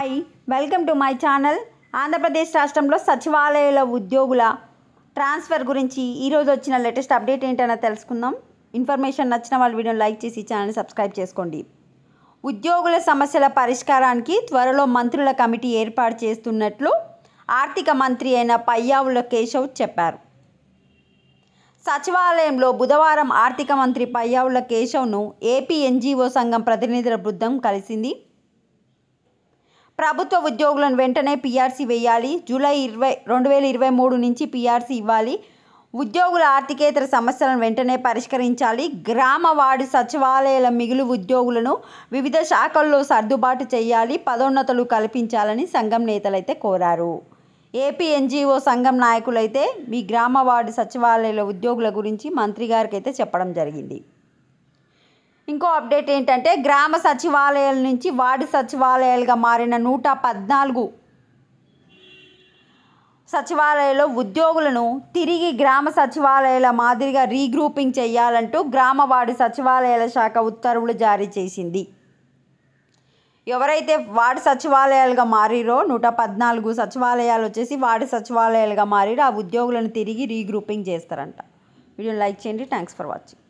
Hi welcome to my channel. Andhra Pradesh రాష్ట్రంలో సచివాలయాల ఉద్యోగుల ట్రాన్స్ఫర్ గురించి ఈరోజు వచ్చిన లేటెస్ట్ అప్డేట్ ఏంటనే తెలుసుకుందాం. ఇన్ఫర్మేషన్ నచ్చిన వాళ్ళు వీడియోని లైక్ చేసి ఛానల్ని సబ్స్క్రైబ్ చేసుకోండి. ఉద్యోగుల సమస్యల పరిష్కారానికి త్వరలో మంత్రుల కమిటీ ఏర్పాటు చేస్తున్నట్లు ఆర్థిక మంత్రి అయిన పయ్యావుల కేశవ్ చెప్పారు. సచివాలయంలో బుధవారం ఆర్థిక మంత్రి పయ్యావుల కేశవ్ను ఏపీ ఎన్జీఓ సంఘం ప్రతినిధుల బృందం కలిసింది. ప్రభుత్వ ఉద్యోగులను వెంటనే పీఆర్సీ వేయాలి, జూలై 2023 నుంచి పీఆర్సీ ఇవ్వాలి, ఉద్యోగుల ఆర్థికేతర సమస్యలను వెంటనే పరిష్కరించాలి, గ్రామ వార్డు సచివాలయాల మిగులు ఉద్యోగులను వివిధ శాఖల్లో సర్దుబాటు చేయాలి, పదోన్నతులు కల్పించాలని సంఘం నేతలైతే కోరారు. ఏపీ ఎన్జీఓ సంఘం నాయకులైతే మీ గ్రామ వార్డు సచివాలయాల ఉద్యోగుల గురించి మంత్రి గారికి అయితే చెప్పడం జరిగింది. ఇంకో అప్డేట్ ఏంటంటే గ్రామ సచివాలయాల నుంచి వార్డు సచివాలయాలుగా మారిన 114 సచివాలయాల్లో ఉద్యోగులను తిరిగి గ్రామ సచివాలయాల మాదిరిగా రీగ్రూపింగ్ చేయాలంటూ గ్రామ వార్డు సచివాలయాల శాఖ ఉత్తర్వులు జారీ చేసింది. ఎవరైతే వార్డు సచివాలయాలుగా మారిరో 114 సచివాలయాలు వచ్చేసి వార్డు సచివాలయాలుగా మారిరో ఆ ఉద్యోగులను తిరిగి రీగ్రూపింగ్ చేస్తారంట. వీడియోని లైక్ చేయండి. Thanks for watching.